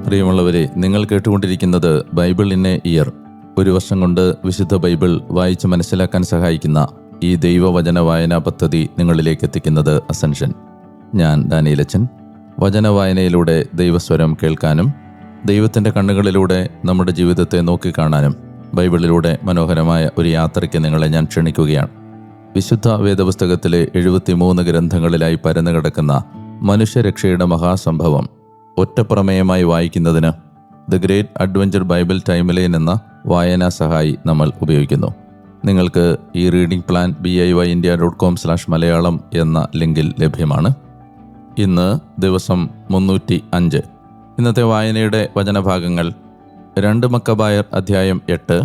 പ്രിയമുള്ളവരെ, നിങ്ങൾ കേട്ടുകൊണ്ടിരിക്കുന്നത് ബൈബിൾ ഇൻ എ ഇയർ. ഒരു വർഷം കൊണ്ട് വിശുദ്ധ ബൈബിൾ വായിച്ച് മനസ്സിലാക്കാൻ സഹായിക്കുന്ന ഈ ദൈവവചന വായനാ പദ്ധതി നിങ്ങളിലേക്ക് എത്തിക്കുന്നത് അസൻഷൻ. ഞാൻ ഡാനിയലച്ചൻ. വചന വായനയിലൂടെ ദൈവസ്വരം കേൾക്കാനും ദൈവത്തിൻ്റെ കണ്ണുകളിലൂടെ നമ്മുടെ ജീവിതത്തെ നോക്കിക്കാണാനും ബൈബിളിലൂടെ മനോഹരമായ ഒരു യാത്രയ്ക്ക് നിങ്ങളെ ഞാൻ ക്ഷണിക്കുകയാണ്. വിശുദ്ധ വേദപുസ്തകത്തിലെ 73 ഗ്രന്ഥങ്ങളിലായി പരന്നു കിടക്കുന്ന മനുഷ്യരക്ഷയുടെ മഹാസംഭവം ഒറ്റപ്രമേയമായി വായിക്കുന്നതിന് the great adventure Bible timeline എന്ന വായനാ സഹായി നമ്മൾ ഉപയോഗിക്കുന്നു. നിങ്ങൾക്ക് ഈ റീഡിംഗ് പ്ലാൻ BIYindia.com/മലയാളം എന്ന ലിങ്കിൽ ലഭ്യമാണ്. ഇന്ന് ദിവസം 305. ഇന്നത്തെ വായനയുടെ വചനഭാഗങ്ങൾ 2 മക്കബായർ അധ്യായം 8,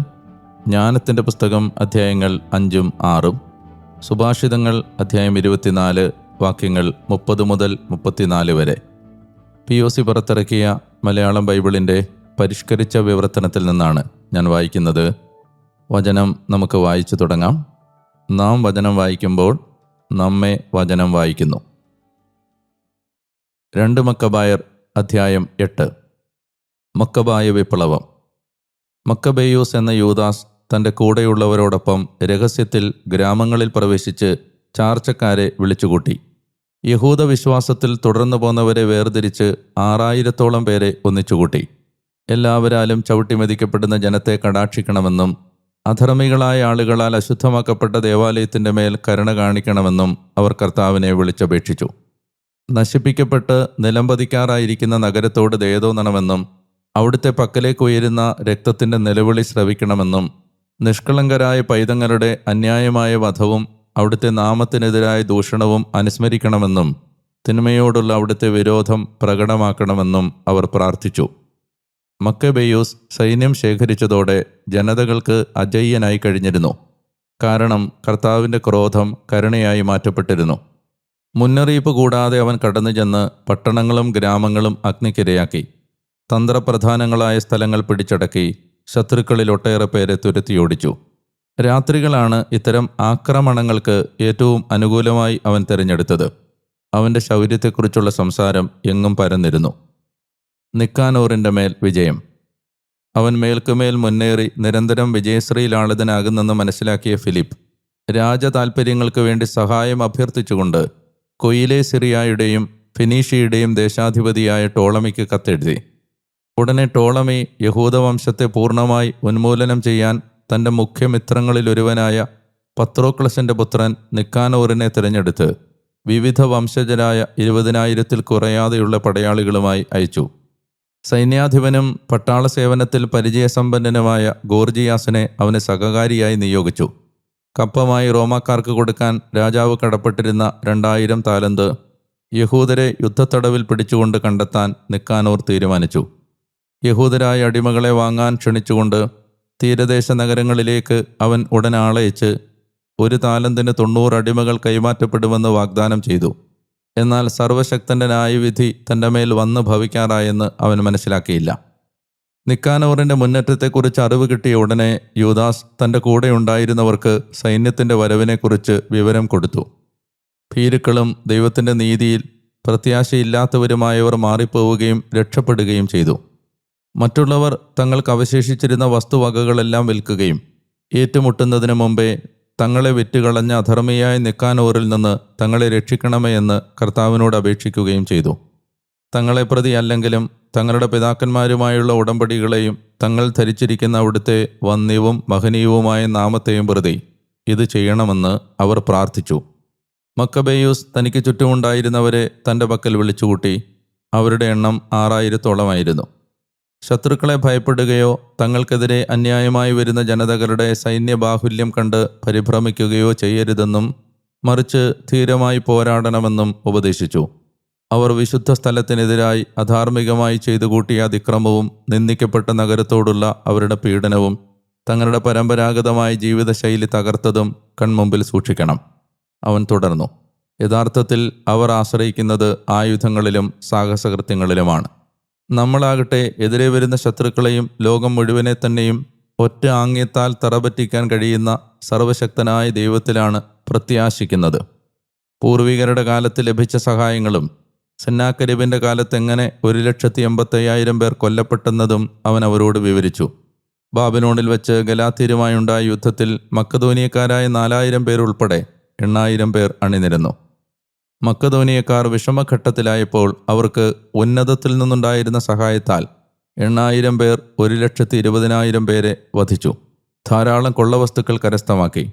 ജ്ഞാനത്തിൻ്റെ പുസ്തകം അധ്യായങ്ങൾ 5ഉം 6ഉം, സുഭാഷിതങ്ങൾ അധ്യായം 24 വാക്യങ്ങൾ 30 മുതൽ 34 വരെ. POC പുറത്തിറക്കിയ മലയാളം ബൈബിളിൻ്റെ പരിഷ്കരിച്ച വിവർത്തനത്തിൽ നിന്നാണ് ഞാൻ വായിക്കുന്നത്. വചനം നമുക്ക് വായിച്ചു തുടങ്ങാം. നാം വചനം വായിക്കുമ്പോൾ നമ്മെ വചനം വായിക്കുന്നു. 2 മക്കബായർ അധ്യായം 8. മക്കബായ വിപ്ലവം. മക്കബേയൂസ് എന്ന യൂദാസ് തൻ്റെ കൂടെയുള്ളവരോടൊപ്പം രഹസ്യത്തിൽ ഗ്രാമങ്ങളിൽ പ്രവേശിച്ച് ചാർച്ചക്കാരെ വിളിച്ചുകൂട്ടി. യഹൂദ വിശ്വാസത്തിൽ തുടർന്നു പോന്നവരെ വേർതിരിച്ച് 6000-ഓളം പേരെ ഒന്നിച്ചുകൂട്ടി. എല്ലാവരാലും ചവിട്ടിമെതിക്കപ്പെടുന്ന ജനത്തെ കടാക്ഷിക്കണമെന്നും അധർമ്മികളായ ആളുകളാൽ അശുദ്ധമാക്കപ്പെട്ട ദേവാലയത്തിൻ്റെ മേൽ കരുണ കാണിക്കണമെന്നും അവർ കർത്താവിനെ വിളിച്ചപേക്ഷിച്ചു. നശിപ്പിക്കപ്പെട്ട് നിലംപതിക്കാറായിരിക്കുന്ന നഗരത്തോട് ദയ തോന്നണമെന്നും അവിടുത്തെ പക്കലേക്ക് ഉയരുന്ന രക്തത്തിൻ്റെ നിലവിളി ശ്രവിക്കണമെന്നും നിഷ്കളങ്കരായ പൈതങ്ങളുടെ അന്യായമായ വധവും അവിടുത്തെ നാമത്തിനെതിരായ ദൂഷണവും അനുസ്മരിക്കണമെന്നും തിന്മയോടുള്ള അവിടുത്തെ വിരോധം പ്രകടമാക്കണമെന്നും അവർ പ്രാർത്ഥിച്ചു. മക്കബേയൂസ് സൈന്യം ശേഖരിച്ചതോടെ ജനതകൾക്ക് അജയ്യനായി കഴിഞ്ഞിരുന്നു. കാരണം കർത്താവിൻ്റെ ക്രോധം കരുണയായി മാറ്റപ്പെട്ടിരുന്നു. മുന്നറിയിപ്പ് കൂടാതെ അവൻ കടന്നു ചെന്ന് പട്ടണങ്ങളും ഗ്രാമങ്ങളും അഗ്നിക്കിരയാക്കി. തന്ത്രപ്രധാനങ്ങളായ സ്ഥലങ്ങൾ പിടിച്ചടക്കി ശത്രുക്കളിൽ ഒട്ടേറെ പേരെ തുരത്തിയോടിച്ചു. രാത്രികളാണ് ഇത്തരം ആക്രമണങ്ങൾക്ക് ഏറ്റവും അനുകൂലമായി അവൻ തിരഞ്ഞെടുത്തത്. അവൻ്റെ ശൗര്യത്തെക്കുറിച്ചുള്ള സംസാരം എങ്ങും പരന്നിരുന്നു. നിക്കാനോറിൻ്റെ മേൽ വിജയം. അവൻ മേൽക്കുമേൽ മുന്നേറി നിരന്തരം വിജയശ്രീലാളിതനാകുന്നെന്ന് മനസ്സിലാക്കിയ ഫിലിപ്പ് രാജതാൽപര്യങ്ങൾക്ക് വേണ്ടി സഹായം അഭ്യർത്ഥിച്ചുകൊണ്ട് കൊയിലെ സിറിയായുടെയും ഫിനീഷ്യയുടെയും ദേശാധിപതിയായ ടോളമിക്ക് കത്തെഴുതി. ഉടനെ ടോളമി യഹൂദവംശത്തെ പൂർണ്ണമായി ഉന്മൂലനം ചെയ്യാൻ തൻ്റെ മുഖ്യമിത്രങ്ങളിലൊരുവനായ പത്രോക്ലസിൻ്റെ പുത്രൻ നിക്കാനോറിനെ തിരഞ്ഞെടുത്ത് വിവിധ വംശജരായ 20,000-ൽ കുറയാതെയുള്ള പടയാളികളുമായി അയച്ചു. സൈന്യാധിപനും പട്ടാള സേവനത്തിൽ പരിചയസമ്പന്നനുമായ ഗോർജിയാസിനെ അവന് സഹകാരിയായി നിയോഗിച്ചു. കപ്പമായി റോമാക്കാർക്ക് കൊടുക്കാൻ രാജാവ് കടപ്പെട്ടിരുന്ന 2000 താലന്ത് യഹൂദരെ യുദ്ധത്തടവിൽ പിടിച്ചുകൊണ്ട് കണ്ടെത്താൻ നിക്കാനോർ തീരുമാനിച്ചു. യഹൂദരായ അടിമകളെ വാങ്ങാൻ ക്ഷണിച്ചുകൊണ്ട് തീരദേശ നഗരങ്ങളിലേക്ക് അവൻ ഉടൻ ആളയച്ച് 1 താലന്തിന് 90 അടിമകൾ കൈമാറ്റപ്പെടുമെന്ന് വാഗ്ദാനം ചെയ്തു. എന്നാൽ സർവശക്തൻ്റെ ന്യായവിധി തൻ്റെ മേൽ വന്ന് ഭവിക്കാറായെന്ന് അവൻ മനസ്സിലാക്കിയില്ല. നിക്കാനോറിൻ്റെ മുന്നേറ്റത്തെക്കുറിച്ച് അറിവ് കിട്ടിയ ഉടനെ യൂദാസ് തൻ്റെ കൂടെ ഉണ്ടായിരുന്നവർക്ക് സൈന്യത്തിൻ്റെ വരവിനെക്കുറിച്ച് വിവരം കൊടുത്തു. ഭീരുക്കളും ദൈവത്തിൻ്റെ നീതിയിൽ പ്രത്യാശയില്ലാത്തവരുമായവർ മാറിപ്പോവുകയും രക്ഷപ്പെടുകയും ചെയ്തു. മറ്റുള്ളവർ തങ്ങൾക്ക് അവശേഷിച്ചിരുന്ന വസ്തുവകകളെല്ലാം വിൽക്കുകയും ഏറ്റുമുട്ടുന്നതിന് മുമ്പേ തങ്ങളെ വിറ്റുകളഞ്ഞ അധർമ്മിയായ നിക്കാനോറിൽ നിന്ന് തങ്ങളെ രക്ഷിക്കണമേ എന്ന് കർത്താവിനോട് അപേക്ഷിക്കുകയും ചെയ്തു. തങ്ങളെ പ്രതി അല്ലെങ്കിലും തങ്ങളുടെ പിതാക്കന്മാരുമായുള്ള ഉടമ്പടികളെയും തങ്ങൾ ധരിച്ചിരിക്കുന്ന അവിടുത്തെ വന്യവും മഹനീയവുമായ നാമത്തെയും പ്രതി ഇത് ചെയ്യണമെന്ന് അവർ പ്രാർത്ഥിച്ചു. മക്കബേയൂസ് തനിക്ക് ചുറ്റുമുണ്ടായിരുന്നവരെ തൻ്റെ പക്കൽ വിളിച്ചുകൂട്ടി. അവരുടെ എണ്ണം 6000-ഓളമായിരുന്നു. ശത്രുക്കളെ ഭയപ്പെടുകയോ തങ്ങൾക്കെതിരെ അന്യായമായി വരുന്ന ജനതകളുടെ സൈന്യബാഹുല്യം കണ്ട് പരിഭ്രമിക്കുകയോ ചെയ്യരുതെന്നും മറിച്ച് ധീരമായി പോരാടണമെന്നും ഉപദേശിച്ചു. അവർ വിശുദ്ധ സ്ഥലത്തിനെതിരായി അധാർമികമായി ചെയ്തു കൂട്ടിയ അതിക്രമവും നിന്ദിക്കപ്പെട്ട നഗരത്തോടുള്ള അവരുടെ പീഡനവും തങ്ങളുടെ പരമ്പരാഗതമായ ജീവിതശൈലി തകർത്തതും കൺമുമ്പിൽ സൂക്ഷിക്കണം. അവൻ തുടർന്നു. യഥാർത്ഥത്തിൽ അവർ ആശ്രയിക്കുന്നത് ആയുധങ്ങളിലും സാഹസകൃത്യങ്ങളിലുമാണ്. നമ്മളാകട്ടെ എതിരെ വരുന്ന ശത്രുക്കളെയും ലോകം മുഴുവനെ തന്നെയും ഒറ്റ ആംഗ്യത്താൽ തറപറ്റിക്കാൻ കഴിയുന്ന സർവശക്തനായ ദൈവത്തിലാണ് പ്രത്യാശിക്കുന്നത്. പൂർവികരുടെ കാലത്ത് ലഭിച്ച സഹായങ്ങളും സെന്നാക്കെരീബിൻ്റെ കാലത്ത് എങ്ങനെ 1,85,000 പേർ കൊല്ലപ്പെട്ടെന്നതും അവൻ അവരോട് വിവരിച്ചു. ബാബിലോണിൽ വെച്ച് ഗലാത്യരുമായുണ്ടായ യുദ്ധത്തിൽ മക്കദോനിയക്കാരായ 4,000 പേർ ഉൾപ്പെടെ 8,000 പേർ അണിനിരന്നു. മക്കദോനിയക്കാർ വിഷമഘട്ടത്തിലായപ്പോൾ അവർക്ക് ഉന്നതത്തിൽ നിന്നുണ്ടായിരുന്ന സഹായത്താൽ 8,000 പേർ 1,20,000 പേരെ വധിച്ചു. ധാരാളം കൊള്ളവസ്തുക്കൾ കരസ്ഥമാക്കി.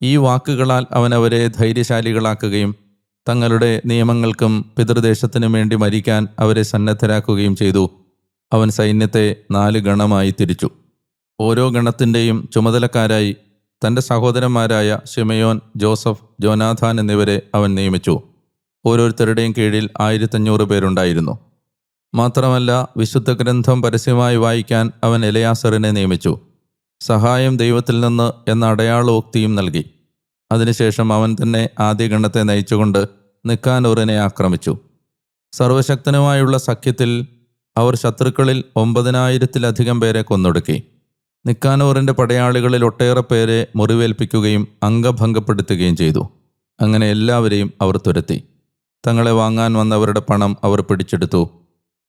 ഈ വാക്കുകളാൽ അവൻ അവരെ ധൈര്യശാലികളാക്കുകയും തങ്ങളുടെ നിയമങ്ങൾക്കും പിതൃദേശത്തിനും വേണ്ടി മരിക്കാൻ അവരെ സന്നദ്ധരാക്കുകയും ചെയ്തു. അവൻ സൈന്യത്തെ 4 ഗണമായി തിരിച്ചു. ഓരോ ഗണത്തിൻ്റെയും ചുമതലക്കാരായി തൻ്റെ സഹോദരന്മാരായ ശിമയോൻ, ജോസഫ്, ജോനാഥാൻ എന്നിവരെ അവൻ നിയമിച്ചു. ഓരോരുത്തരുടെയും കീഴിൽ 1,500 പേരുണ്ടായിരുന്നു. മാത്രമല്ല, വിശുദ്ധ ഗ്രന്ഥം പരസ്യമായി വായിക്കാൻ അവൻ എലയാസറിനെ നിയമിച്ചു. സഹായം ദൈവത്തിൽ നിന്ന് എന്ന അടയാളോക്തിയും നൽകി. അതിനുശേഷം അവൻ തന്നെ ആദ്യ ഗണത്തെ നയിച്ചുകൊണ്ട് നിക്കാനോറിനെ ആക്രമിച്ചു. സർവശക്തനുമായുള്ള സഖ്യത്തിൽ അവർ ശത്രുക്കളിൽ 9,000-ലധികം പേരെ കൊന്നൊടുക്കി. നിക്കാനോറിൻ്റെ പടയാളികളിൽ ഒട്ടേറെ പേരെ മുറിവേൽപ്പിക്കുകയും അംഗഭംഗപ്പെടുത്തുകയും ചെയ്തു. അങ്ങനെ എല്ലാവരെയും അവർ തുരത്തി. തങ്ങളെ വാങ്ങാൻ വന്നവരുടെ പണം അവർ പിടിച്ചെടുത്തു.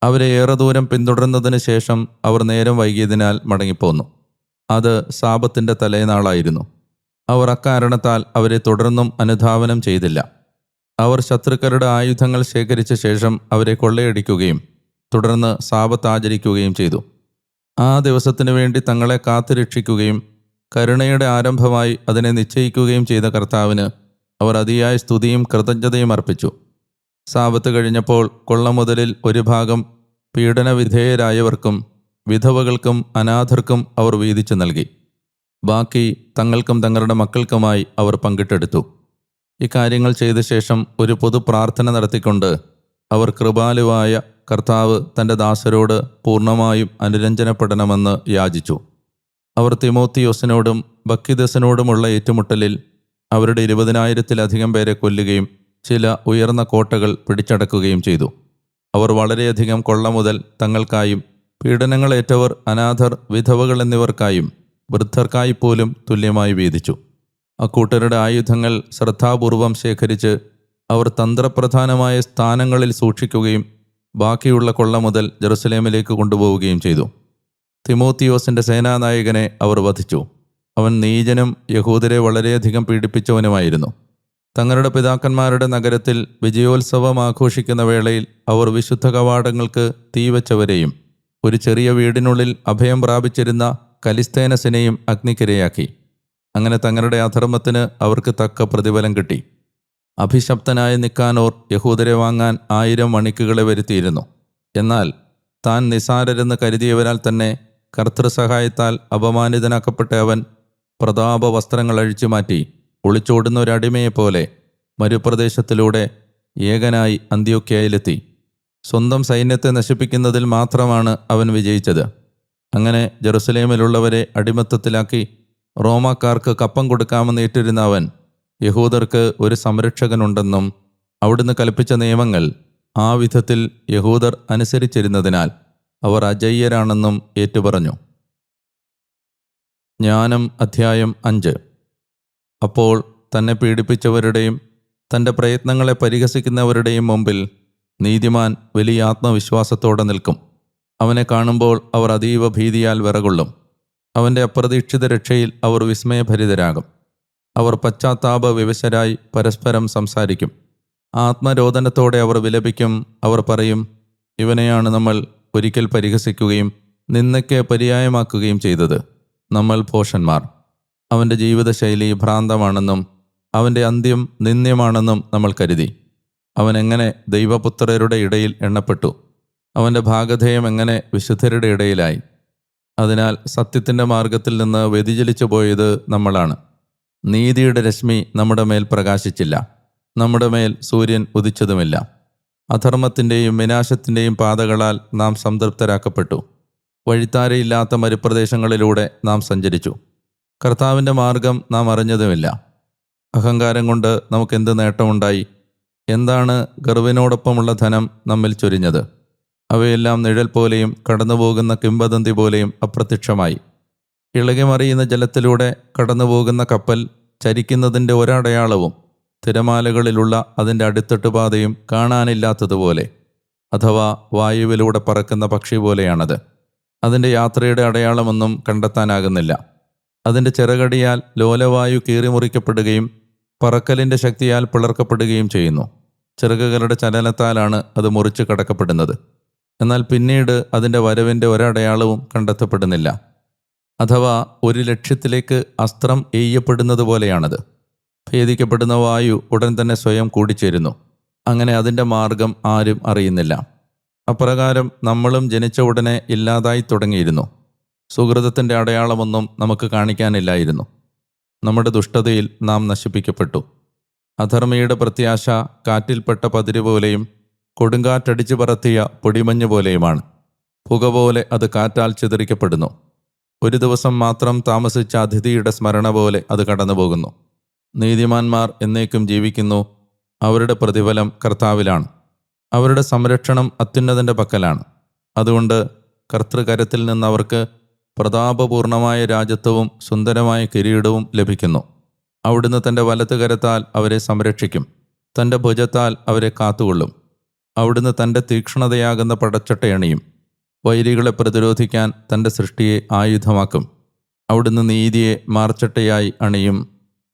അവരെ ഏറെ ദൂരം പിന്തുടർന്നതിന് ശേഷം അവർ നേരം വൈകിയതിനാൽ മടങ്ങിപ്പോന്നു. അത് സാബത്തിൻ്റെ തലേനാളായിരുന്നു. അവർ അക്കാരണത്താൽ അവരെ തുടർന്നും അനുധാവനം ചെയ്തില്ല. അവർ ശത്രുക്കളുടെ ആയുധങ്ങൾ ശേഖരിച്ച ശേഷം അവരെ കൊള്ളയടിക്കുകയും തുടർന്ന് സാബത്ത് ആചരിക്കുകയും ചെയ്തു. ആ ദിവസത്തിനു വേണ്ടി തങ്ങളെ കാത്തുരക്ഷിക്കുകയും കരുണയുടെ ആരംഭമായി അതിനെ നിശ്ചയിക്കുകയും ചെയ്ത കർത്താവിന് അവർ അതിയായ സ്തുതിയും കൃതജ്ഞതയും അർപ്പിച്ചു. സാബത്ത് കഴിഞ്ഞപ്പോൾ കൊള്ളമുതലിൽ ഒരു ഭാഗം പീഡനവിധേയരായവർക്കും വിധവകൾക്കും അനാഥർക്കും അവർ വീതിച്ചു നൽകി. ബാക്കി തങ്ങൾക്കും തങ്ങളുടെ മക്കൾക്കുമായി അവർ പങ്കിട്ടെടുത്തു. ഇക്കാര്യങ്ങൾ ചെയ്ത ശേഷം ഒരു പൊതു പ്രാർത്ഥന നടത്തിക്കൊണ്ട് അവർ കൃപാലുവായ കർത്താവ് തൻ്റെ ദാസരോട് പൂർണ്ണമായും അനുരഞ്ജനപ്പെടണമെന്ന് യാചിച്ചു. അവർ തിമോത്തിയോസിനോടും ബക്കിദസിനോടുമുള്ള ഏറ്റുമുട്ടലിൽ അവരുടെ 20,000-ലധികം പേരെ കൊല്ലുകയും ചില ഉയർന്ന കോട്ടകൾ പിടിച്ചടക്കുകയും ചെയ്തു. അവർ വളരെയധികം കൊള്ള മുതൽ തങ്ങൾക്കായും പീഡനങ്ങളേറ്റവർ, അനാഥർ, വിധവകൾ എന്നിവർക്കായും വൃദ്ധർക്കായി പോലും തുല്യമായി വീതിച്ചു. അക്കൂട്ടരുടെ ആയുധങ്ങൾ ശ്രദ്ധാപൂർവം ശേഖരിച്ച് അവർ തന്ത്രപ്രധാനമായ സ്ഥാനങ്ങളിൽ സൂക്ഷിക്കുകയും ബാക്കിയുള്ള കൊള്ള മുതൽ ജെറുസലേമിലേക്ക് കൊണ്ടുപോവുകയും ചെയ്തു. തിമോത്തിയോസിൻ്റെ സേനാനായകനെ അവർ വധിച്ചു. അവൻ നീചനും യഹൂദരെ വളരെയധികം പീഡിപ്പിച്ചവനുമായിരുന്നു. തങ്ങളുടെ പിതാക്കന്മാരുടെ നഗരത്തിൽ വിജയോത്സവം ആഘോഷിക്കുന്ന വേളയിൽ അവർ വിശുദ്ധ കവാടങ്ങൾക്ക് തീവച്ചവരെയും ഒരു ചെറിയ വീടിനുള്ളിൽ അഭയം പ്രാപിച്ചിരുന്ന കലിസ്തേനസിനെയും അഗ്നിക്കിരയാക്കി. അങ്ങനെ തങ്ങളുടെ അധർമ്മത്തിന് അവർക്ക് തക്ക പ്രതിഫലം കിട്ടി. അഭിശപ്തനായ നിക്കാനോർ യഹൂദരെ വാങ്ങാൻ 1000 വണിക്കുകളെ വരുത്തിയിരുന്നു. എന്നാൽ താൻ നിസാരരെന്ന് കരുതിയവരാൽ തന്നെ കർത്തൃസഹായത്താൽ അപമാനിതനാക്കപ്പെട്ട അവൻ പ്രതാപ വസ്ത്രങ്ങൾ അഴിച്ചുമാറ്റി ഒളിച്ചോടുന്ന ഒരടിമയെപ്പോലെ മരുപ്രദേശത്തിലൂടെ ഏകനായി അന്ത്യോക്യയിലെത്തി. സ്വന്തം സൈന്യത്തെ നശിപ്പിക്കുന്നതിൽ മാത്രമാണ് അവൻ വിജയിച്ചത്. അങ്ങനെ ജെറുസലേമിലുള്ളവരെ അടിമത്തത്തിലാക്കി റോമാക്കാർക്ക് കപ്പം കൊടുക്കാമെന്ന് ഏറ്റിരുന്ന അവൻ യഹൂദർക്ക് ഒരു സംരക്ഷകനുണ്ടെന്നും അവിടുന്ന് കൽപ്പിച്ച നിയമങ്ങൾ ആ വിധത്തിൽ യഹൂദർ അനുസരിച്ചിരുന്നതിനാൽ അവർ അജയ്യരാണെന്നും ഏറ്റുപറഞ്ഞു. ജ്ഞാനം അധ്യായം 5. അപ്പോൾ തന്നെ പീഡിപ്പിച്ചവരുടെയും തൻ്റെ പ്രയത്നങ്ങളെ പരിഹസിക്കുന്നവരുടെയും മുമ്പിൽ നീതിമാൻ വലിയ ആത്മവിശ്വാസത്തോടെ നിൽക്കും. അവനെ കാണുമ്പോൾ അവർ അതീവ ഭീതിയാൽ വിറകൊള്ളും. അവൻ്റെ അപ്രതീക്ഷിത രക്ഷയിൽ അവർ വിസ്മയഭരിതരാകും. അവർ പശ്ചാത്താപ വിവശരായി പരസ്പരം സംസാരിക്കും. ആത്മരോദനത്തോടെ അവർ വിലപിക്കും. അവർ പറയും, ഇവനെയാണ് നമ്മൾ ഒരിക്കൽ പരിഹസിക്കുകയും നിന്ദയ്ക്ക് പര്യായമാക്കുകയും ചെയ്തത്. നമ്മൾ ഭോഷന്മാർ. അവൻ്റെ ജീവിതശൈലി ഭ്രാന്തമാണെന്നും അവൻ്റെ അന്ത്യം നിന്ദ്യമാണെന്നും നമ്മൾ കരുതി. അവൻ എങ്ങനെ ദൈവപുത്രരുടെ ഇടയിൽ എണ്ണപ്പെട്ടു? അവൻ്റെ ഭാഗധേയം എങ്ങനെ വിശുദ്ധരുടെ ഇടയിലായി? അതിനാൽ സത്യത്തിൻ്റെ മാർഗത്തിൽ നിന്ന് വ്യതിചലിച്ചു പോയത് നമ്മളാണ്. നീതിയുടെ രശ്മി നമ്മുടെ മേൽ പ്രകാശിച്ചില്ല. നമ്മുടെ മേൽ സൂര്യൻ ഉദിച്ചതുമില്ല. അധർമ്മത്തിൻ്റെയും വിനാശത്തിൻ്റെയും പാതകളാൽ നാം സംതൃപ്തരാക്കപ്പെട്ടു. വഴിത്താരയില്ലാത്ത മരുപ്രദേശങ്ങളിലൂടെ നാം സഞ്ചരിച്ചു. കർത്താവിൻ്റെ മാർഗം നാം അറിഞ്ഞതുമില്ല. അഹങ്കാരം കൊണ്ട് നമുക്കെന്ത് നേട്ടമുണ്ടായി? എന്താണ് ഗർവിനോടൊപ്പമുള്ള ധനം നമ്മിൽ ചൊരിഞ്ഞത്? അവയെല്ലാം നിഴൽ പോലെയും കടന്നുപോകുന്ന കിംവദന്തി പോലെയും അപ്രത്യക്ഷമായി. ഇളകിമറിയുന്ന ജലത്തിലൂടെ കടന്നുപോകുന്ന കപ്പൽ ചരിക്കുന്നതിൻ്റെ ഒരടയാളവും തിരമാലകളിലുള്ള അതിൻ്റെ അടിത്തട്ടുപാതയും കാണാനില്ലാത്തതുപോലെ, അഥവാ വായുവിലൂടെ പറക്കുന്ന പക്ഷി പോലെയാണത്. അതിൻ്റെ യാത്രയുടെ അടയാളമൊന്നും കണ്ടെത്താനാകുന്നില്ല. അതിൻ്റെ ചിറകടിയാൽ ലോലവായു കീറിമുറിക്കപ്പെടുകയും പറക്കലിൻ്റെ ശക്തിയാൽ പിളർക്കപ്പെടുകയും ചെയ്യുന്നു. ചിറകുകളുടെ ചലനത്താലാണ് അത് മുറിച്ച് കടക്കപ്പെടുന്നത്. എന്നാൽ പിന്നീട് അതിൻ്റെ വരവിൻ്റെ ഒരടയാളവും കണ്ടെത്തപ്പെടുന്നില്ല. അഥവാ ഒരു ലക്ഷ്യത്തിലേക്ക് അസ്ത്രം എയ്യപ്പെടുന്നത് പോലെയാണത്. ഭേദിക്കപ്പെടുന്ന വായു ഉടൻ തന്നെ സ്വയം കൂടിച്ചേരുന്നു. അങ്ങനെ അതിൻ്റെ മാർഗം ആരും അറിയുന്നില്ല. അപ്രകാരം നമ്മളും ജനിച്ച ഉടനെ ഇല്ലാതായി തുടങ്ങിയിരുന്നു. സുഹൃതത്തിൻ്റെ അടയാളമൊന്നും നമുക്ക് കാണിക്കാനില്ലായിരുന്നു. നമ്മുടെ ദുഷ്ടതയിൽ നാം നശിപ്പിക്കപ്പെട്ടു. അധർമ്മിയുടെ പ്രത്യാശ കാറ്റിൽപ്പെട്ട പതിര് പോലെയും കൊടുങ്കാറ്റടിച്ചു പറത്തിയ പൊടിമഞ്ഞ് പോലെയുമാണ്. പുക പോലെ അത് കാറ്റാൽ ചിതറിക്കപ്പെടുന്നു. ഒരു ദിവസം മാത്രം താമസിച്ച അതിഥിയുടെ സ്മരണ പോലെ അത് കടന്നുപോകുന്നു. നീതിമാന്മാർ എന്നേക്കും ജീവിക്കുന്നു. അവരുടെ പ്രതിഫലം കർത്താവിലാണ്. അവരുടെ സംരക്ഷണം അത്യുന്നതൻ്റെ പക്കലാണ്. അതുകൊണ്ട് കർത്തൃകരത്തിൽ നിന്നവർക്ക് പ്രതാപപൂർണമായ രാജത്വവും സുന്ദരമായ കിരീടവും ലഭിക്കുന്നു. അവിടുന്ന് തൻ്റെ വലത്തുകരത്താൽ അവരെ സംരക്ഷിക്കും. തൻ്റെ ഭുജത്താൽ അവരെ കാത്തുകൊള്ളും. അവിടുന്ന് തൻ്റെ തീക്ഷ്ണതയാകുന്ന പടച്ചട്ടയണിയും. വൈരികളെ പ്രതിരോധിക്കാൻ തൻ്റെ സൃഷ്ടിയെ ആയുധമാക്കും. അവിടുന്ന് നീതിയെ മാർച്ചട്ടയായി അണിയും.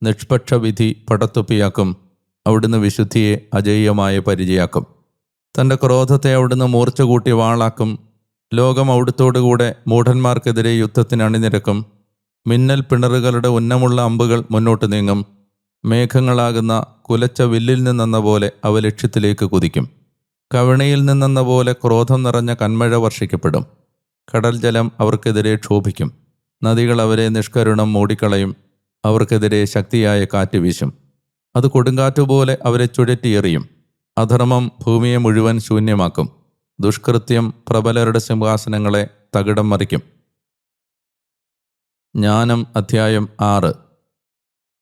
നിഷ്പക്ഷ വിധി പടത്തൊപ്പിയാക്കും. അവിടുന്ന് വിശുദ്ധിയെ അജയ്യമായ പരിചയാക്കും. തൻ്റെ ക്രോധത്തെ അവിടുന്ന് മൂർച്ച കൂട്ടി വാളാക്കും. ലോകം അവിടുത്തോടുകൂടെ മൂഢന്മാർക്കെതിരെ യുദ്ധത്തിന് അണിനിരക്കും. മിന്നൽ പിണറുകളുടെ ഉന്നമുള്ള അമ്പുകൾ മുന്നോട്ട് നീങ്ങും. മേഘങ്ങളാകുന്ന കുലച്ച വില്ലിൽ നിന്നെന്ന പോലെ അവ ലക്ഷ്യത്തിലേക്ക് കുതിക്കും. കവിണയിൽ നിന്നെന്ന പോലെ ക്രോധം നിറഞ്ഞ കന്മഴ വർഷിക്കപ്പെടും. കടൽ ജലം അവർക്കെതിരെ ക്ഷോഭിക്കും. നദികൾ അവരെ നിഷ്കരുണം മൂടിക്കളയും. അവർക്കെതിരെ ശക്തിയായ കാറ്റ് വീശും. അത് കൊടുങ്കാറ്റുപോലെ അവരെ ചുഴറ്റിയെറിയും. അധർമ്മം ഭൂമിയെ മുഴുവൻ ശൂന്യമാക്കും. ദുഷ്കൃത്യം പ്രബലരുടെ സിംഹാസനങ്ങളെ തകിടം മറിക്കും. ജ്ഞാനം അധ്യായം 6.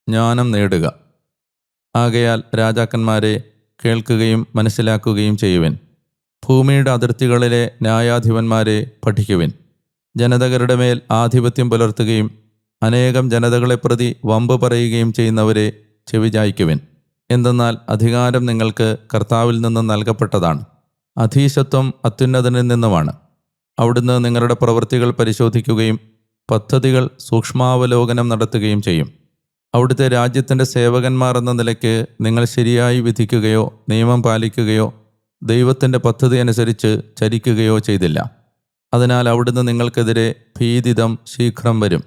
ജ്ഞാനം നേടുക. ആകയാൽ രാജാക്കന്മാരെ കേൾക്കുകയും മനസ്സിലാക്കുകയും ചെയ്യുവിൻ. ഭൂമിയുടെ അതിർത്തികളിലെ ന്യായാധിപന്മാരെ പഠിക്കുവിൻ. ജനതകളുടെ മേൽ ആധിപത്യം പുലർത്തുകയും അനേകം ജനതകളെ പ്രതി വമ്പ് പറയുകയും ചെയ്യുന്നവരെ ചെവിചായ്ക്കുവിൻ. എന്തെന്നാൽ അധികാരം നിങ്ങൾക്ക് കർത്താവിൽ നിന്ന് നൽകപ്പെട്ടതാണ്. അധീശത്വം അത്യുന്നതനിൽ നിന്നുമാണ്. അവിടുന്ന് നിങ്ങളുടെ പ്രവൃത്തികൾ പരിശോധിക്കുകയും പദ്ധതികൾ സൂക്ഷ്മാവലോകനം നടത്തുകയും ചെയ്യും. അവിടുത്തെ രാജ്യത്തിൻ്റെ സേവകന്മാർ എന്ന നിലയ്ക്ക് നിങ്ങൾ ശരിയായി വിധിക്കുകയോ നിയമം പാലിക്കുകയോ ദൈവത്തിൻ്റെ പദ്ധതി അനുസരിച്ച് ചരിക്കുകയോ ചെയ്തില്ല. അതിനാൽ അവിടുന്ന് നിങ്ങൾക്കെതിരെ ഭീതിതം ശീഘ്രം വരും.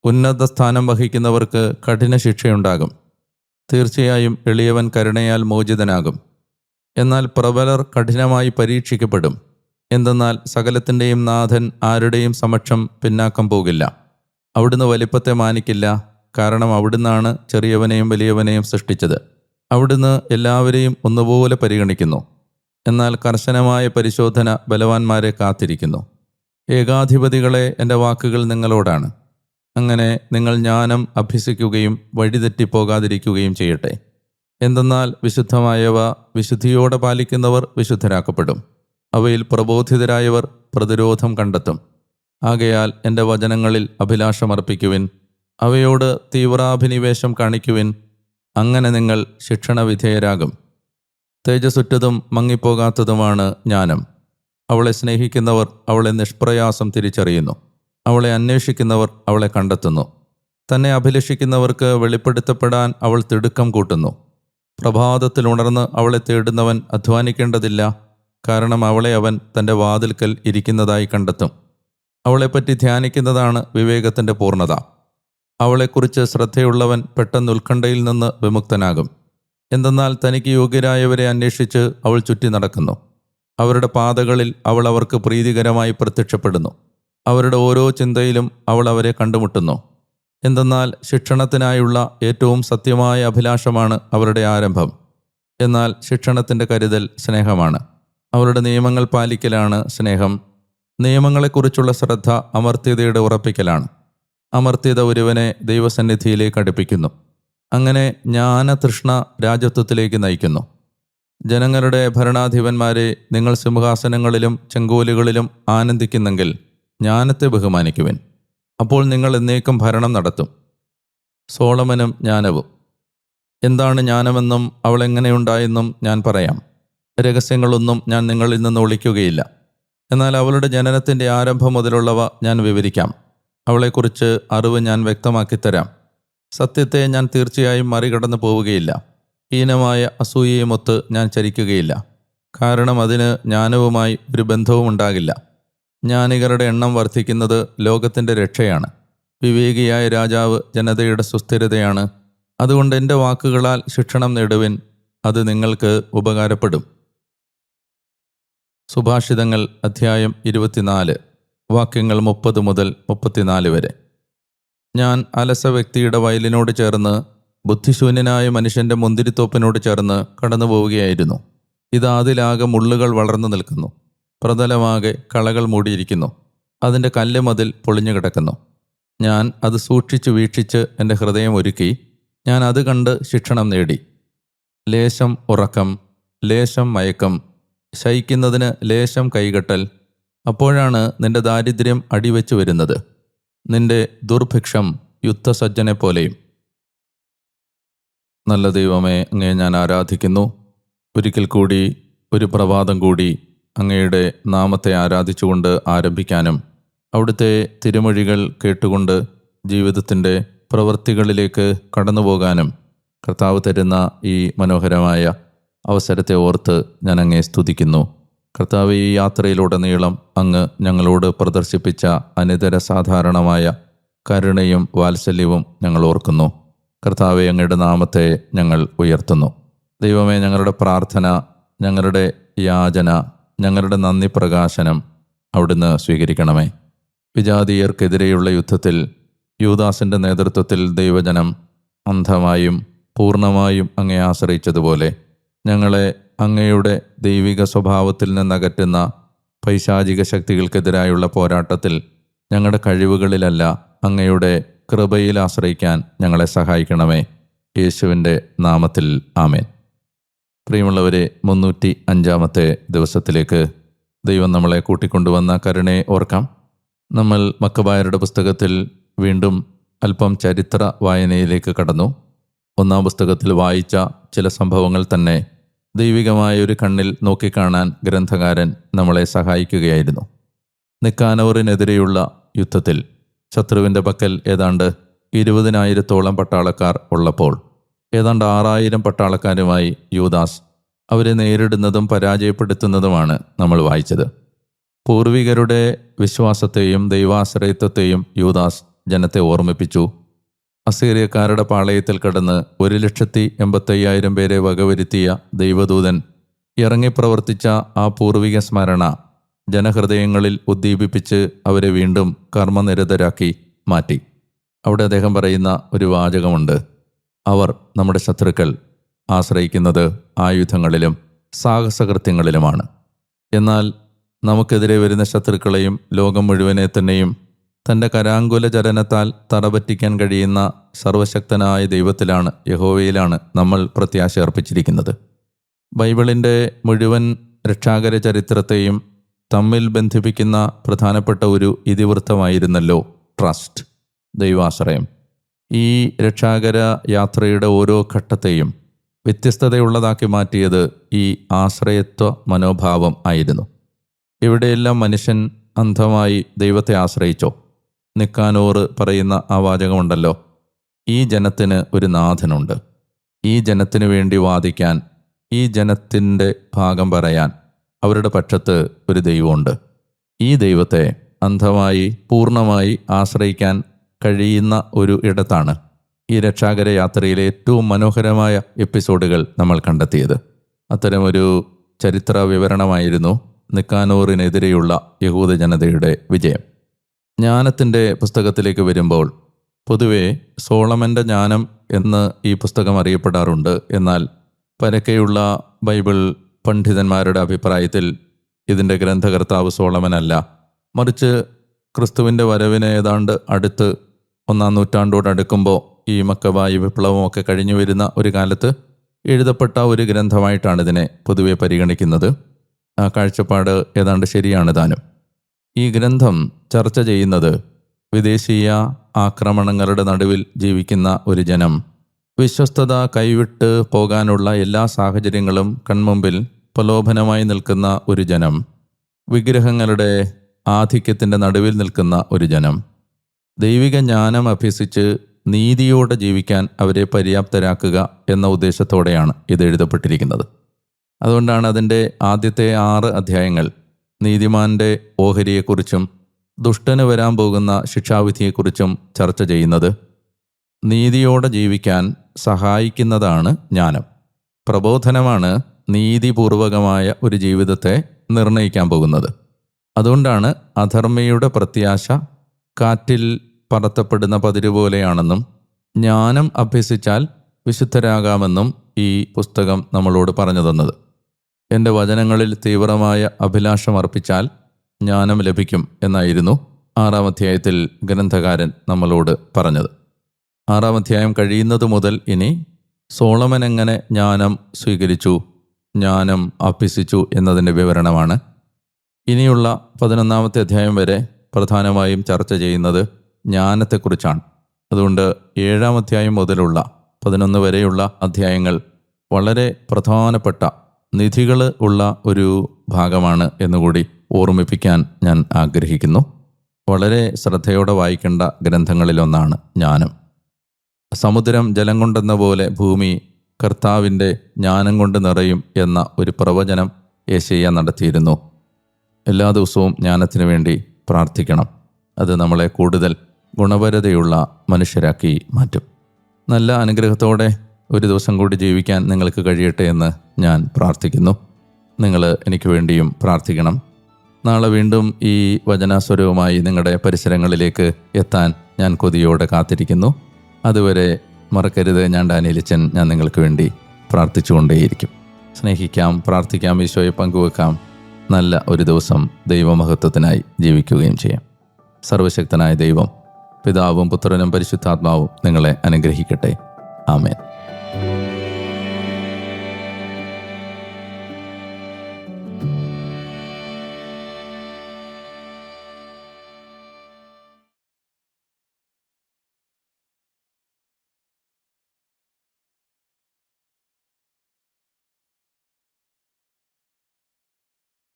ഉന്നത സ്ഥാനം വഹിക്കുന്നവർക്ക് കഠിന ശിക്ഷയുണ്ടാകും. തീർച്ചയായും എളിയവൻ കരുണയാൽ മോചിതനാകും. എന്നാൽ പ്രബലർ കഠിനമായി പരീക്ഷിക്കപ്പെടും. എന്തെന്നാൽ സകലത്തിൻ്റെയും നാഥൻ ആരുടെയും സമക്ഷം പിന്നാക്കം പോകില്ല. അവിടുന്ന് വലിപ്പത്തെ മാനിക്കില്ല. കാരണം അവിടുന്നാണ് ചെറിയവനെയും വലിയവനെയും സൃഷ്ടിച്ചത്. അവിടുന്ന് എല്ലാവരെയും ഒന്നുപോലെ പരിഗണിക്കുന്നു. എന്നാൽ കർശനമായ പരിശോധന ബലവാന്മാരെ കാത്തിരിക്കുന്നു. ഏകാധിപതികളെ എൻ്റെ വാക്കുകൾ നിങ്ങളോടാണ്. അങ്ങനെ നിങ്ങൾ ജ്ഞാനം അഭ്യസിക്കുകയും വഴിതെറ്റിപ്പോകാതിരിക്കുകയും ചെയ്യട്ടെ. എന്തെന്നാൽ വിശുദ്ധമായവ വിശുദ്ധിയോടെ പാലിക്കുന്നവർ വിശുദ്ധരാക്കപ്പെടും. അവയിൽ പ്രബോധിതരായവർ പ്രതിരോധം കണ്ടെത്തും. ആകയാൽ എൻ്റെ വചനങ്ങളിൽ അഭിലാഷമർപ്പിക്കുവിൻ. അവയോട് തീവ്രാഭിനിവേശം കാണിക്കുവിൻ. അങ്ങനെ നിങ്ങൾ ശിക്ഷണവിധേയരാകും. തേജസ്സുറ്റതും മങ്ങിപ്പോകാത്തതുമാണ് ജ്ഞാനം. അവളെ സ്നേഹിക്കുന്നവർ അവളെ നിഷ്പ്രയാസം തിരിച്ചറിയുന്നു. അവളെ അന്വേഷിക്കുന്നവർ അവളെ കണ്ടെത്തുന്നു. തന്നെ അഭിലഷിക്കുന്നവർക്ക് വെളിപ്പെടുത്തപ്പെടാൻ അവൾ തിടുക്കം കൂട്ടുന്നു. പ്രഭാതത്തിൽ ഉണർന്ന് അവളെ തേടുന്നവൻ അധ്വാനിക്കേണ്ടതില്ല. കാരണം അവളെ അവൻ തൻ്റെ വാതിൽക്കൽ ഇരിക്കുന്നതായി കണ്ടെത്തും. അവളെപ്പറ്റി ധ്യാനിക്കുന്നതാണ് വിവേകത്തിൻ്റെ പൂർണ്ണത. അവളെക്കുറിച്ച് ശ്രദ്ധയുള്ളവൻ പെട്ടെന്ന് ഉത്കണ്ഠയിൽ നിന്ന് വിമുക്തനാകും. എന്തെന്നാൽ തനിക്ക് യോഗ്യരായവരെ അന്വേഷിച്ച് അവൾ ചുറ്റി നടക്കുന്നു. അവരുടെ പാതകളിൽ അവൾ അവർക്ക് പ്രീതികരമായി പ്രത്യക്ഷപ്പെടുന്നു. അവരുടെ ഓരോ ചിന്തയിലും അവൾ അവരെ കണ്ടുമുട്ടുന്നു. എന്തെന്നാൽ ശിക്ഷണത്തിനായുള്ള ഏറ്റവും സത്യമായ അഭിലാഷമാണ് അവരുടെ ആരംഭം. എന്നാൽ ശിക്ഷണത്തിൻ്റെ കരുതൽ സ്നേഹമാണ്. അവരുടെ നിയമങ്ങൾ പാലിക്കലാണ് സ്നേഹം. നിയമങ്ങളെക്കുറിച്ചുള്ള ശ്രദ്ധ അമർത്യതയുടെ ഉറപ്പിക്കലാണ്. അമർത്യത ഒരുവനെ ദൈവസന്നിധിയിലേക്ക് അടുപ്പിക്കുന്നു. അങ്ങനെ ജ്ഞാനതൃഷ്ണ രാജത്വത്തിലേക്ക് നയിക്കുന്നു. ജനങ്ങളുടെ ഭരണാധിപന്മാരെ, നിങ്ങൾ സിംഹാസനങ്ങളിലും ചെങ്കോലുകളിലും ആനന്ദിക്കുന്നെങ്കിൽ ജ്ഞാനത്തെ ബഹുമാനിക്കുവിൻ. അപ്പോൾ നിങ്ങൾ എന്നേക്കും ഭരണം നടത്തും. സോളമനും ജ്ഞാനവും. എന്താണ് ജ്ഞാനമെന്നും അവൾ എങ്ങനെയുണ്ടായെന്നും ഞാൻ പറയാം. രഹസ്യങ്ങളൊന്നും ഞാൻ നിങ്ങളിൽ നിന്ന് ഒളിക്കുകയില്ല. എന്നാൽ അവളുടെ ജനനത്തിൻ്റെ ആരംഭം മുതലുള്ളവ ഞാൻ വിവരിക്കാം. അവളെക്കുറിച്ച് അറിവ് ഞാൻ വ്യക്തമാക്കിത്തരാം. സത്യത്തെ ഞാൻ തീർച്ചയായും മറികടന്നു പോവുകയില്ല. ഹീനമായ അസൂയയുമൊത്ത് ഞാൻ ചരിക്കുകയില്ല. കാരണം അതിന് ജ്ഞാനവുമായി ഒരു ബന്ധവും ഉണ്ടാകില്ല. ജ്ഞാനികളുടെ എണ്ണം വർദ്ധിക്കുന്നത് ലോകത്തിൻ്റെ രക്ഷയാണ്. വിവേകിയായ രാജാവ് ജനതയുടെ സുസ്ഥിരതയാണ്. അതുകൊണ്ട് എൻ്റെ വാക്കുകളാൽ ശിക്ഷണം നേടുവിൻ, അത് നിങ്ങൾക്ക് ഉപകാരപ്പെടും. സുഭാഷിതങ്ങൾ അധ്യായം 24, വാക്യങ്ങൾ 30 മുതൽ 34 വരെ. ഞാൻ അലസ വ്യക്തിയുടെ വയലിനോട് ചേർന്ന്, ബുദ്ധിശൂന്യനായ മനുഷ്യൻ്റെ മുന്തിരിത്തോപ്പിനോട് ചേർന്ന് കടന്നു പോവുകയായിരുന്നു. ഇതാ, അതിലാകെ മുള്ളുകൾ വളർന്നു നിൽക്കുന്നു, പ്രതലമാകെ കളകൾ മൂടിയിരിക്കുന്നു, അതിൻ്റെ കല്ലുമതിൽ പൊളിഞ്ഞു കിടക്കുന്നു. ഞാൻ അത് സൂക്ഷിച്ചു വീക്ഷിച്ച് എൻ്റെ ഹൃദയം ഒരുക്കി, ഞാൻ അത് കണ്ട് ശിക്ഷണം നേടി. ലേശം ഉറക്കം, ലേശം മയക്കം, ശയിക്കുന്നതിന് ലേശം കൈകെട്ടൽ. അപ്പോഴാണ് നിന്റെ ദാരിദ്ര്യം അടിവെച്ചു വരുന്നത്, നിന്റെ ദുർഭിക്ഷം യുദ്ധസജ്ജനെപ്പോലെയും. നല്ല ദൈവമേ, അങ്ങയെ ഞാൻ ആരാധിക്കുന്നു. ഒരിക്കൽ കൂടി ഒരു പ്രഭാതം കൂടി അങ്ങയുടെ നാമത്തെ ആരാധിച്ചുകൊണ്ട് ആരംഭിക്കാനും അവിടുത്തെ തിരുമൊഴികൾ കേട്ടുകൊണ്ട് ജീവിതത്തിൻ്റെ പ്രവൃത്തികളിലേക്ക് കടന്നുപോകാനും കർത്താവ് തരുന്ന ഈ മനോഹരമായ അവസരത്തെ ഓർത്ത് ഞാൻ അങ്ങയെ സ്തുതിക്കുന്നു. കർത്താവ്, ഈ യാത്രയിലുടനീളം അങ്ങ് ഞങ്ങളോട് പ്രദർശിപ്പിച്ച അനിതര സാധാരണമായ കരുണയും വാത്സല്യവും ഞങ്ങൾ ഓർക്കുന്നു. കർത്താവെ, അങ്ങയുടെ നാമത്തെ ഞങ്ങൾ ഉയർത്തുന്നു. ദൈവമേ, ഞങ്ങളുടെ പ്രാർത്ഥന, ഞങ്ങളുടെ യാചന, ഞങ്ങളുടെ നന്ദി പ്രകാശനം അവിടുന്ന് സ്വീകരിക്കണമേ. വിജാതീയർക്കെതിരെയുള്ള യുദ്ധത്തിൽ യൂദാസിൻ്റെ നേതൃത്വത്തിൽ ദൈവജനം അന്ധമായും പൂർണ്ണമായും അങ്ങയെ ആശ്രയിച്ചതുപോലെ ഞങ്ങളെ അങ്ങയുടെ ദൈവിക സ്വഭാവത്തിൽ നിന്നകറ്റുന്ന പൈശാചിക ശക്തികൾക്കെതിരായുള്ള പോരാട്ടത്തിൽ ഞങ്ങളുടെ കഴിവുകളിലല്ല, അങ്ങയുടെ കൃപയിൽ ആശ്രയിക്കാൻ ഞങ്ങളെ സഹായിക്കണമേ. യേശുവിൻ്റെ നാമത്തിൽ ആമേൻ. പ്രിയമുള്ളവരെ, 305-ാമത്തെ ദിവസത്തിലേക്ക് ദൈവം നമ്മളെ കൂട്ടിക്കൊണ്ടുവന്ന കരുണയെ ഓർക്കാം. നമ്മൾ മക്കബായരുടെ പുസ്തകത്തിൽ വീണ്ടും അല്പം ചരിത്ര വായനയിലേക്ക് കടന്നു. 1-ാം പുസ്തകത്തിൽ വായിച്ച ചില സംഭവങ്ങൾ തന്നെ ദൈവികമായ ഒരു കണ്ണിൽ നോക്കിക്കാണാൻ ഗ്രന്ഥകാരൻ നമ്മളെ സഹായിക്കുകയായിരുന്നു. നിക്കാനോറിനെതിരെയുള്ള യുദ്ധത്തിൽ ശത്രുവിൻ്റെ പക്കൽ ഏതാണ്ട് 20,000-ഓളം പട്ടാളക്കാർ ഉള്ളപ്പോൾ ഏതാണ്ട് 6,000 പട്ടാളക്കാരുമായി യൂദാസ് അവരെ നേരിടുന്നതും പരാജയപ്പെടുത്തുന്നതുമാണ് നമ്മൾ വായിച്ചത്. പൂർവികരുടെ വിശ്വാസത്തെയും ദൈവാശ്രയത്വത്തെയും യൂദാസ് ജനത്തെ ഓർമ്മിപ്പിച്ചു. അസീറിയക്കാരുടെ പാളയത്തിൽ കടന്ന് 1,85,000 പേരെ വകവരുത്തിയ ദൈവദൂതൻ ഇറങ്ങിപ്രവർത്തിച്ച ആ പൂർവിക സ്മരണ ജനഹൃദയങ്ങളിൽ ഉദ്ദീപിപ്പിച്ച് അവരെ വീണ്ടും കർമ്മനിരതരാക്കി മാറ്റി. അവിടെ അദ്ദേഹം പറയുന്ന ഒരു വാചകമുണ്ട്: അവർ, നമ്മുടെ ശത്രുക്കൾ, ആശ്രയിക്കുന്നത് ആയുധങ്ങളിലും സാഹസകൃത്യങ്ങളിലുമാണ്. എന്നാൽ നമുക്കെതിരെ വരുന്ന ശത്രുക്കളെയും ലോകം മുഴുവനെ തന്നെയും തൻ്റെ കരാങ്കുല ചലനത്താൽ തറപറ്റിക്കാൻ കഴിയുന്ന സർവശക്തനായ ദൈവത്തിലാണ്, യഹോവയിലാണ് നമ്മൾ പ്രത്യാശ അർപ്പിച്ചിരിക്കുന്നത്. ബൈബിളിൻ്റെ മുഴുവൻ രക്ഷാകര ചരിത്രത്തെയും തമ്മിൽ ബന്ധിപ്പിക്കുന്ന പ്രധാനപ്പെട്ട ഒരു ഇതിവൃത്തമായിരുന്നല്ലോ ട്രസ്റ്റ്, ദൈവാശ്രയം. ഈ രക്ഷാകര യാത്രയുടെ ഓരോ ഘട്ടത്തെയും വ്യത്യസ്തതയുള്ളതാക്കി മാറ്റിയത് ഈ ആശ്രയത്വ മനോഭാവം ആയിരുന്നു. എവിടെയെല്ലാം മനുഷ്യൻ അന്ധമായി ദൈവത്തെ ആശ്രയിച്ചോ, നിക്കാനോറ് പറയുന്ന ആ വാചകമുണ്ടല്ലോ: ഈ ജനത്തിന് ഒരു നാഥനുണ്ട്, ഈ ജനത്തിനു വേണ്ടി വാദിക്കാൻ, ഈ ജനത്തിൻ്റെ ഭാഗം പറയാൻ അവരുടെ പക്ഷത്ത് ഒരു ദൈവമുണ്ട്. ഈ ദൈവത്തെ അന്ധമായി പൂർണ്ണമായി ആശ്രയിക്കാൻ കഴിയുന്ന ഒരു ഇടത്താണ് ഈ രക്ഷാകര യാത്രയിലെ ഏറ്റവും മനോഹരമായ എപ്പിസോഡുകൾ നമ്മൾ കണ്ടെത്തിയത്. അത്തരമൊരു ചരിത്ര വിവരണമായിരുന്നു നിക്കാനോറിനെതിരെയുള്ള യഹൂദ ജനതയുടെ വിജയം. ജ്ഞാനത്തിൻ്റെ പുസ്തകത്തിലേക്ക് വരുമ്പോൾ പൊതുവെ സോളമൻ്റെ ജ്ഞാനം എന്ന് ഈ പുസ്തകം അറിയപ്പെടാറുണ്ട്. എന്നാൽ പരക്കെയുള്ള ബൈബിൾ പണ്ഡിതന്മാരുടെ അഭിപ്രായത്തിൽ ഇതിൻ്റെ ഗ്രന്ഥകർത്താവ് സോളമനല്ല, മറിച്ച് ക്രിസ്തുവിൻ്റെ വരവിന് ഏതാണ്ട് അടുത്ത് 1-ാം നൂറ്റാണ്ടോടടുക്കുമ്പോൾ ഈ മക്കബായി വിപ്ലവമൊക്കെ കഴിഞ്ഞു വരുന്ന ഒരു കാലത്ത് എഴുതപ്പെട്ട ഒരു ഗ്രന്ഥമായിട്ടാണ് ഇതിനെ പൊതുവെ പരിഗണിക്കുന്നത്. ആ കാഴ്ചപ്പാട് ഏതാണ്ട് ശരിയാണ് താനും. ഈ ഗ്രന്ഥം ചർച്ച ചെയ്യുന്നത് വിദേശീയ ആക്രമണങ്ങളുടെ നടുവിൽ ജീവിക്കുന്ന ഒരു ജനം വിശ്വസ്തത കൈവിട്ട് പോകാനുള്ള എല്ലാ സാഹചര്യങ്ങളും കൺമുമ്പിൽ പ്രലോഭനമായി നിൽക്കുന്ന ഒരു ജനം, വിഗ്രഹങ്ങളുടെ ആധിക്യത്തിൻ്റെ നടുവിൽ നിൽക്കുന്ന ഒരു ജനം, ദൈവിക ജ്ഞാനം അഭ്യസിച്ച് നീതിയോടെ ജീവിക്കാൻ അവരെ പര്യാപ്തരാക്കുക എന്ന ഉദ്ദേശത്തോടെയാണ് ഇത് എഴുതപ്പെട്ടിരിക്കുന്നത്. അതുകൊണ്ടാണ് അതിൻ്റെ ആദ്യത്തെ 6 അധ്യായങ്ങൾ നീതിമാൻ്റെ ഓഹരിയെക്കുറിച്ചും ദുഷ്ടന് വരാൻ പോകുന്ന ശിക്ഷാവിധിയെക്കുറിച്ചും ചർച്ച ചെയ്യുന്നത്. നീതിയോടെ ജീവിക്കാൻ സഹായിക്കുന്നതാണ് ജ്ഞാനം. പ്രബോധനമാണ് നീതിപൂർവകമായ ഒരു ജീവിതത്തെ നിർണയിക്കാൻ പോകുന്നത്. അതുകൊണ്ടാണ് അധർമ്മിയുടെ പ്രത്യാശ കാറ്റിൽ പറത്തപ്പെടുന്ന പതിര് പോലെയാണെന്നും ജ്ഞാനം അഭ്യസിച്ചാൽ വിശുദ്ധരാകാമെന്നും ഈ പുസ്തകം നമ്മളോട് പറഞ്ഞു തന്നത്. എൻ്റെ വചനങ്ങളിൽ തീവ്രമായ അഭിലാഷം അർപ്പിച്ചാൽ ജ്ഞാനം ലഭിക്കും എന്നായിരുന്നു 6-ാം അധ്യായത്തിൽ ഗ്രന്ഥകാരൻ നമ്മളോട് പറഞ്ഞത്. 6-ാം അധ്യായം കഴിയുന്നത് മുതൽ ഇനി സോളമൻ എങ്ങനെ ജ്ഞാനം സ്വീകരിച്ചു, ജ്ഞാനം അഭ്യസിച്ചു എന്നതിൻ്റെ വിവരണമാണ്. ഇനിയുള്ള 11-ാമത്തെ അധ്യായം വരെ പ്രധാനമായും ചർച്ച ചെയ്യുന്നത് ജ്ഞാനത്തെക്കുറിച്ചാണ്. അതുകൊണ്ട് 7-ാം അധ്യായം മുതലുള്ള 11 വരെയുള്ള അധ്യായങ്ങൾ വളരെ പ്രധാനപ്പെട്ട നിധികൾ ഉള്ള ഒരു ഭാഗമാണ് എന്നുകൂടി ഓർമ്മിപ്പിക്കാൻ ഞാൻ ആഗ്രഹിക്കുന്നു. വളരെ ശ്രദ്ധയോടെ വായിക്കേണ്ട ഗ്രന്ഥങ്ങളിലൊന്നാണ് ജ്ഞാനം. സമുദ്രം ജലം കൊണ്ടെന്ന പോലെ ഭൂമി കർത്താവിൻ്റെ ജ്ഞാനം കൊണ്ട് നിറയും എന്ന ഒരു പ്രവചനം യെശയ്യാ നടത്തിയിരുന്നു. എല്ലാ ദിവസവും ജ്ഞാനത്തിനു വേണ്ടി പ്രാർത്ഥിക്കണം. അത് നമ്മളെ കൂടുതൽ ഗുണപരതയുള്ള മനുഷ്യരാക്കി മാറ്റും. നല്ല അനുഗ്രഹത്തോടെ ഒരു ദിവസം കൂടി ജീവിക്കാൻ നിങ്ങൾക്ക് കഴിയട്ടെ എന്ന് ഞാൻ പ്രാർത്ഥിക്കുന്നു. നിങ്ങൾ എനിക്ക് വേണ്ടിയും പ്രാർത്ഥിക്കണം. നാളെ വീണ്ടും ഈ വചനാസ്വരവുമായി നിങ്ങളുടെ പരിസരങ്ങളിലേക്ക് എത്താൻ ഞാൻ കൊതിയോടെ കാത്തിരിക്കുന്നു. അതുവരെ മറക്കരുത്, ഞാൻ ഡാനിയലിച്ചൻ. ഞാൻ നിങ്ങൾക്ക് വേണ്ടി പ്രാർത്ഥിച്ചുകൊണ്ടേയിരിക്കും. സ്നേഹിക്കാം, പ്രാർത്ഥിക്കാം, ഈശോയെ പങ്കുവെക്കാം. നല്ല ഒരു ദിവസം ദൈവമഹത്വത്തിനായി ജീവിക്കുകയും ചെയ്യാം. സർവശക്തനായ ദൈവം, പിതാവും പുത്രനും പരിശുദ്ധാത്മാവും നിങ്ങളെ അനുഗ്രഹിക്കട്ടെ. ആമേൻ.